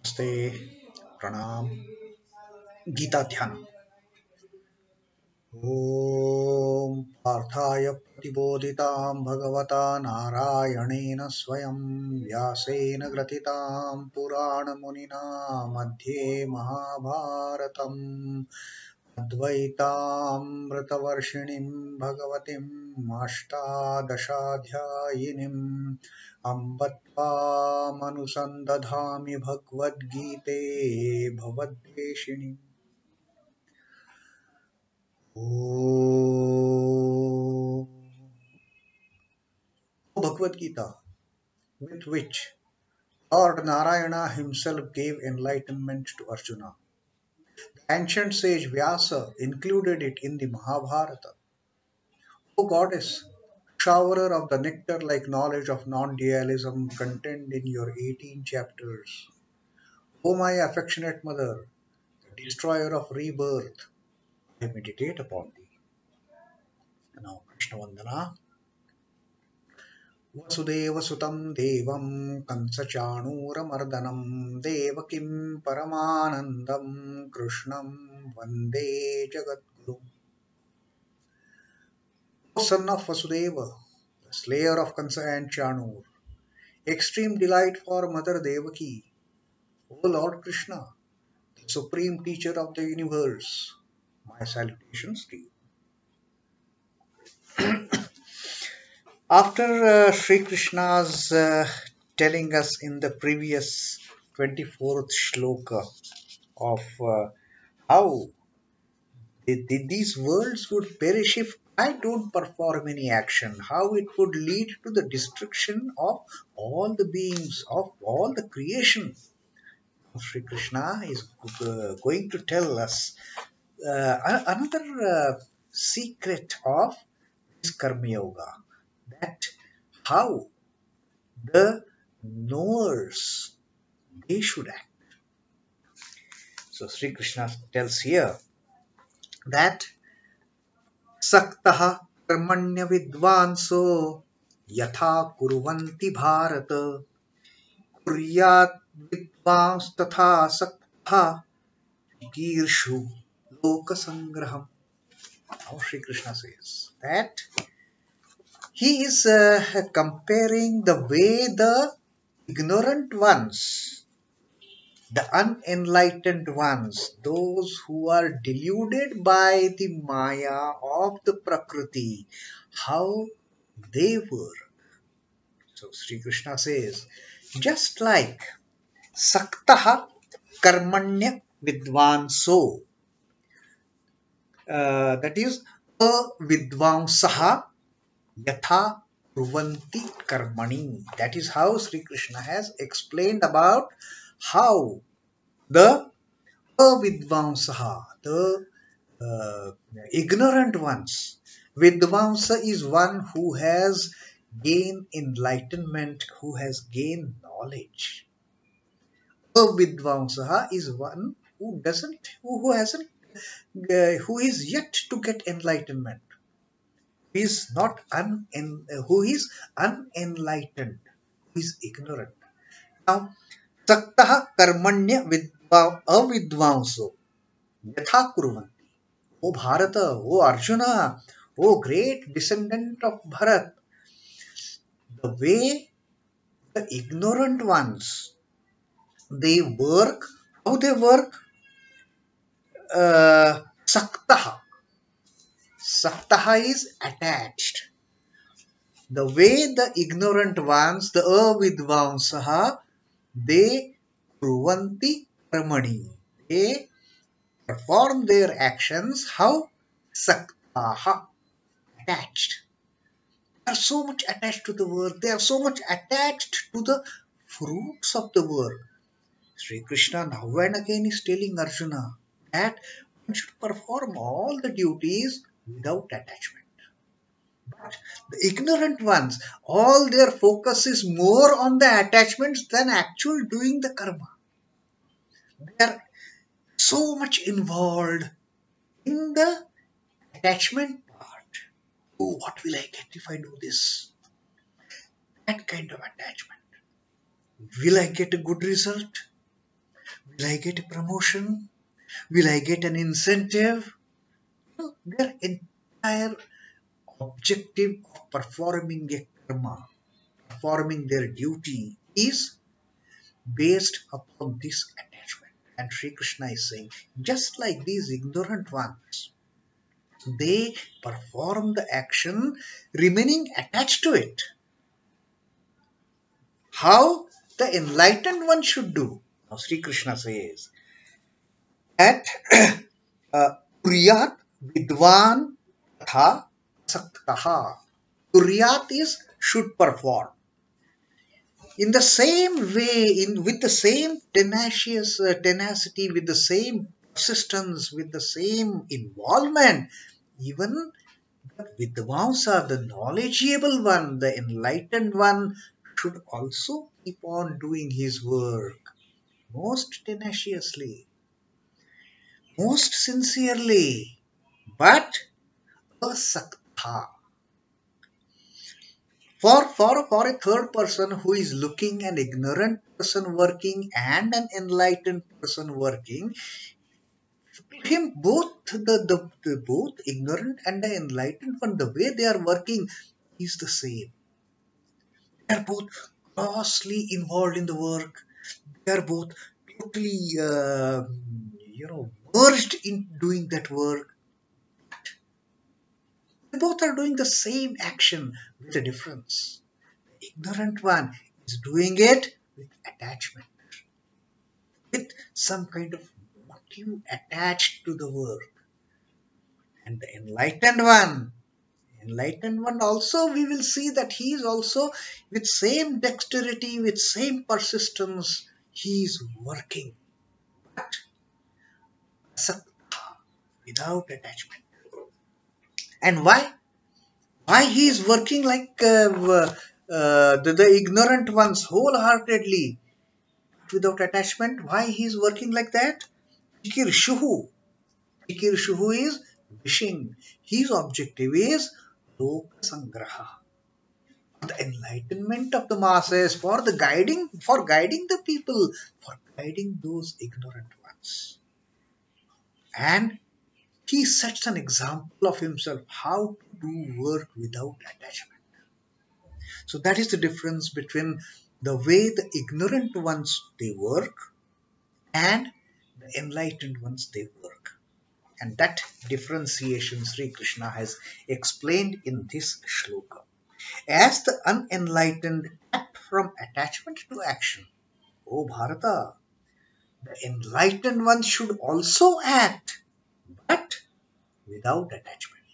Namaste, Pranam, Gita Dhyana. Om Parthaya Pratibodhitam Bhagavata Narayanena Swayam Vyasena Gratitam Purana Munina Madhye Mahabharatam Advaitam Vratavarshinim Bhagavatim Ashtadashadhyayinim Ambatvam Anusandadhami Bhagavad Gite Bhavadveshinim. Oh, Bhagavad Gita, with which Lord Narayana himself gave enlightenment to Arjuna. The ancient sage Vyasa included it in the Mahabharata. O goddess, showerer of the nectar-like knowledge of non-dualism contained in your 18 chapters. O my affectionate mother, the destroyer of rebirth, I meditate upon thee. Now, Krishna Vandana. Vasudevasutam devam kansachanuramardhanam devakim paramanandam krishnam vande jagadguru. O son of Vasudeva, the slayer of Kansa and Chanur, extreme delight for Mother Devaki, O Lord Krishna, the supreme teacher of the universe, my salutations to you. After Sri Krishna's telling us in the previous 24th shloka of how these worlds would perish if I don't perform any action, how it would lead to the destruction of all the beings, of all the creation. Sri Krishna is going to tell us another secret of this Karma Yoga. That how the knowers, they should act. So Sri Krishna tells here that saktāḥ karmaṇyavidvānso yathā kurvanti bhārata kuryād vidvāns tathāsaktaśh chikīrṣhur loka-saṅgraham. Now Sri Krishna says that he is comparing the way the ignorant ones, the unenlightened ones, those who are deluded by the maya of the prakriti, how they were. So Sri Krishna says, just like saktāḥ karmaṇyavidvānso, that is a vidvānsah yathā kurvanti karmani. That is how Sri Krishna has explained about how the vidvānsah, the ignorant ones. Vidvānsa is one who has gained enlightenment, who has gained knowledge. Vidvānsah is one who doesn't, who hasn't, who is yet to get enlightenment. Who is unenlightened, who is ignorant. Now, saktāḥ karmaṇyavidvānso yathā kurvanti. O Bharata, O Arjuna, O great descendant of Bharat, the way the ignorant ones, they work, how they work? Saktāḥ. Saktāḥ is attached. The way the ignorant ones, the vidvānsah, they kurvanti karmani. They perform their actions, how? Saktāḥ, attached. They are so much attached to the work. They are so much attached to the fruits of the work. Sri Krishna now and again is telling Arjuna that one should perform all the duties without attachment. But the ignorant ones, all their focus is more on the attachments than actual doing the karma. They are so much involved in the attachment part. Oh, what will I get if I do this? That kind of attachment. Will I get a good result? Will I get a promotion? Will I get an incentive? No, their entire objective of performing a karma, performing their duty, is based upon this attachment. And Sri Krishna is saying, just like these ignorant ones, they perform the action remaining attached to it. How the enlightened one should do. Now Sri Krishna says that kuryād vidvāns tathāsaktaśh. Kuryād is should perform. In the same way, with the same tenacity, with the same persistence, with the same involvement, even the vidvānsa, the knowledgeable one, the enlightened one, should also keep on doing his work most tenaciously, most sincerely, but a saktāḥ. For a third person who is looking an ignorant person working and an enlightened person working, him both both ignorant and the enlightened one, the way they are working is the same. They are both closely involved in the work. They are both totally merged in doing that work. They both are doing the same action with a difference. The ignorant one is doing it with attachment, with some kind of motive attached to the work. And the enlightened one also, we will see that he is also with same dexterity, with same persistence, he is working. But saktāḥ, without attachment. And why? Why he is working like the ignorant ones wholeheartedly, without attachment? Why he is working like that? Chikīrṣhur. Chikīrṣhur is wishing. His objective is loka-saṅgraham, the enlightenment of the masses, for guiding the people, for guiding those ignorant ones. And he sets an example of himself how to do work without attachment. So that is the difference between the way the ignorant ones they work and the enlightened ones they work. And that differentiation Sri Krishna has explained in this shloka. As the unenlightened act from attachment to action, O Bharata, the enlightened ones should also act, but without attachment,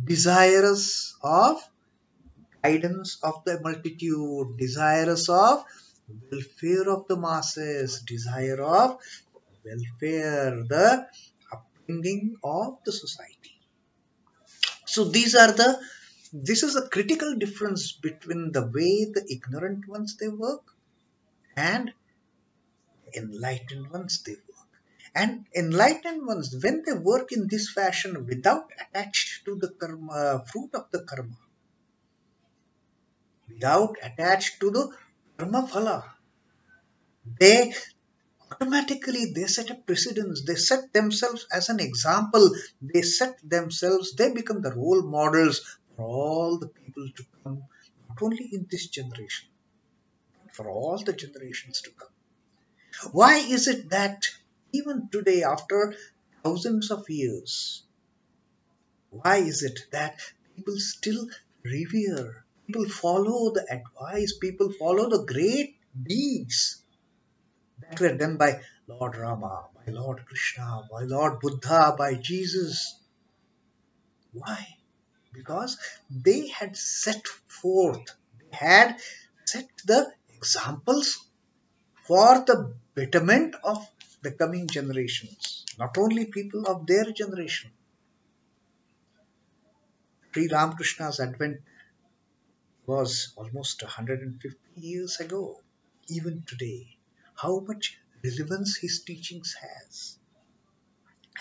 desirous of guidance of the multitude, desirous of welfare of the masses, desire of welfare, the upbringing of the society. So this is a critical difference between the way the ignorant ones they work and enlightened ones they work. And enlightened ones, when they work in this fashion without attached to the karma, fruit of the karma, without attached to the karma phala, they automatically they set a precedence, they set themselves as an example, they become the role models for all the people to come, not only in this generation, but for all the generations to come. Why is it that even today, after thousands of years, why is it that people still revere, people follow the advice, people follow the great deeds that were done by Lord Rama, by Lord Krishna, by Lord Buddha, by Jesus? Why? Because they had set forth, they had set the examples for the betterment of the coming generations, not only people of their generation. Sri Ramakrishna's advent was almost 150 years ago. Even today, how much relevance his teachings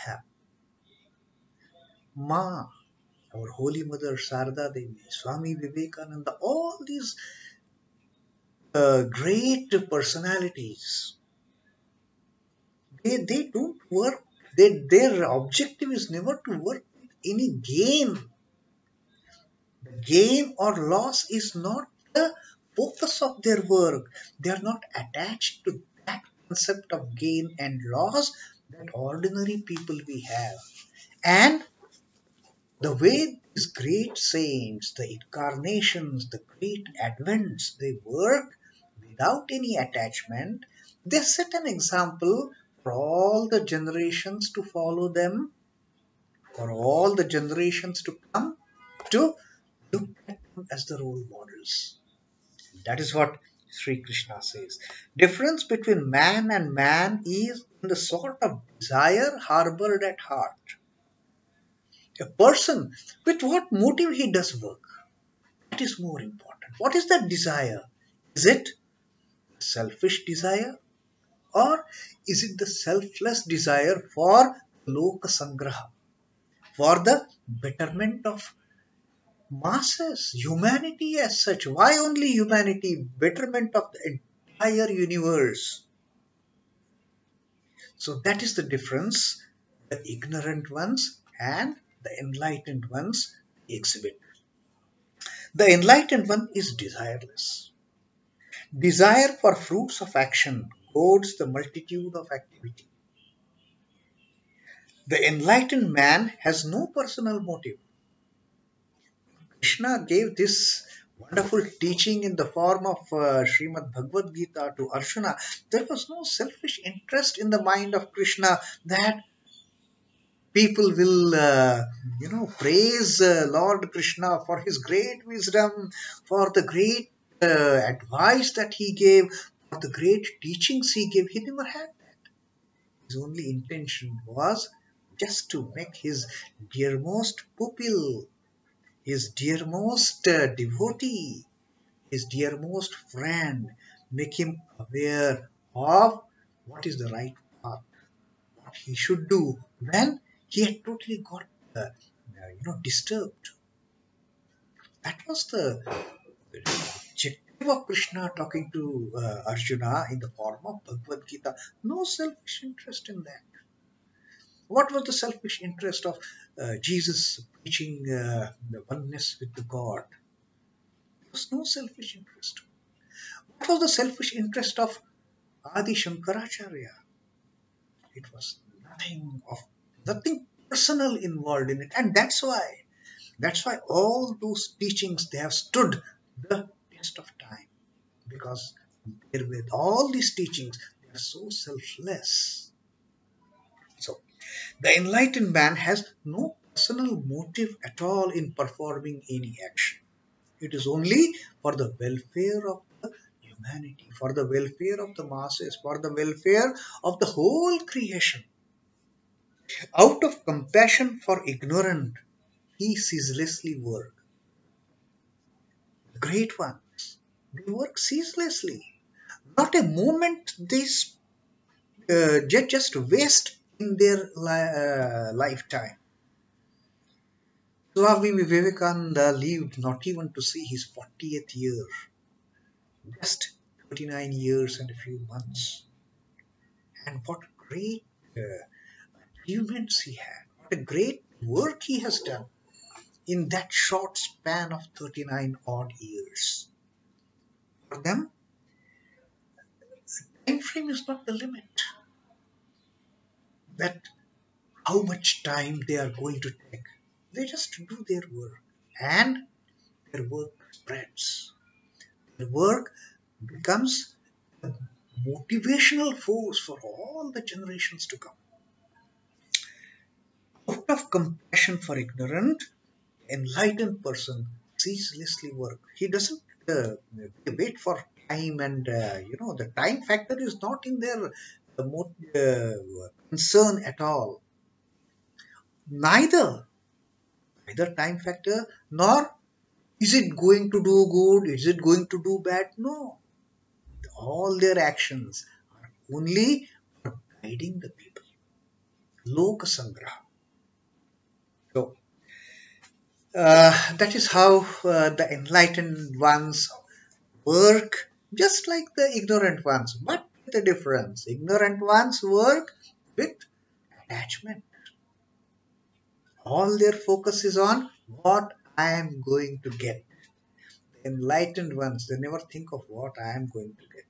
have. Ma, our Holy Mother Sarada Devi, Swami Vivekananda, all these great personalities, They don't work. Their objective is never to work with any gain. The gain or loss is not the focus of their work. They are not attached to that concept of gain and loss that ordinary people we have. And the way these great saints, the incarnations, the great advents, they work without any attachment, they set an example for all the generations to follow them, for all the generations to come to look at them as the role models. That is what Sri Krishna says. Difference between man and man is in the sort of desire harbored at heart. A person, with what motive he does work, that is more important. What is that desire? Is it selfish desire, or is it the selfless desire for loka-saṅgraham, for the betterment of masses, humanity as such? Why only humanity? Betterment of the entire universe. So that is the difference the ignorant ones and the enlightened ones exhibit. The enlightened one is desireless. Desire for fruits of action goads the multitude of activity. The enlightened man has no personal motive. Krishna gave this wonderful teaching in the form of Srimad Bhagavad Gita to Arjuna. There was no selfish interest in the mind of Krishna that people will, praise Lord Krishna for his great wisdom, for the great advice that he gave, for the great teachings he gave. He never had that. His only intention was just to make his dearmost pupil, his dearmost devotee, his dearmost friend, make him aware of what is the right path, what he should do when he had totally got disturbed. That was the objective of Krishna talking to Arjuna in the form of Bhagavad Gita. No selfish interest in that. What was the selfish interest of Jesus preaching the oneness with the God? There was no selfish interest. What was the selfish interest of Adi Shankaracharya? It was nothing personal involved in it, and that's why all those teachings, they have stood the test of time, because with all these teachings, they are so selfless. So the enlightened man has no personal motive at all in performing any action. It is only for the welfare of the humanity, for the welfare of the masses, for the welfare of the whole creation. Out of compassion for ignorant, he ceaselessly works. The great ones, they work ceaselessly. Not a moment they just waste in their lifetime. Swami Vivekananda lived not even to see his 40th year, just 39 years and a few months. And what great achievements he had, what a great work he has done in that short span of 39 odd years. For them, time frame is not the limit. That how much time they are going to take. They just do their work, and their work spreads. Their work becomes a motivational force for all the generations to come. Out of compassion for ignorant, enlightened person ceaselessly work. He doesn't wait for time, and the time factor is not in their concern at all. Neither time factor, nor is it going to do good, is it going to do bad? No. All their actions are only for guiding the people. Loka-saṅgraham. So, that is how the enlightened ones work, just like the ignorant ones. But with a difference. Ignorant ones work with attachment. All their focus is on what I am going to get. The enlightened ones, they never think of what I am going to get.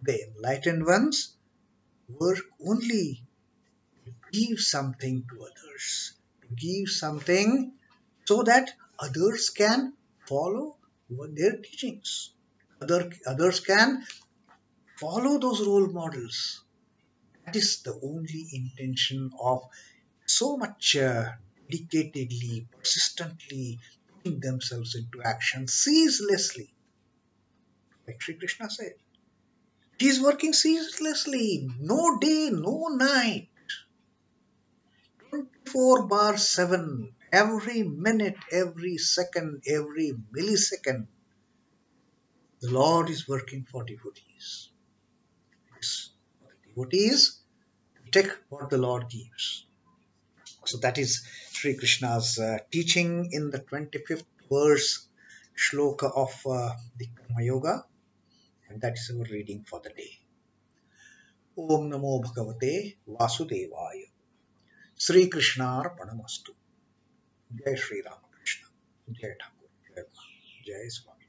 The enlightened ones work only to give something to others, to give something so that others can follow their teachings. Others can follow those role models. That is the only intention of so much dedicatedly, persistently putting themselves into action ceaselessly. Like Sri Krishna said, he is working ceaselessly, no day, no night, 24 bar 7, every minute, every second, every millisecond. The Lord is working for devotees. Yes, for the devotees to take what the Lord gives. So that is Sri Krishna's teaching in the 25th verse Shloka of the Karma Yoga, and that is our reading for the day. Om Namo Bhagavate Vasudevaya. Sri Krishna Arpanamastu. Jai Sri Ramakrishna. Jai Thakur. Jai Swami.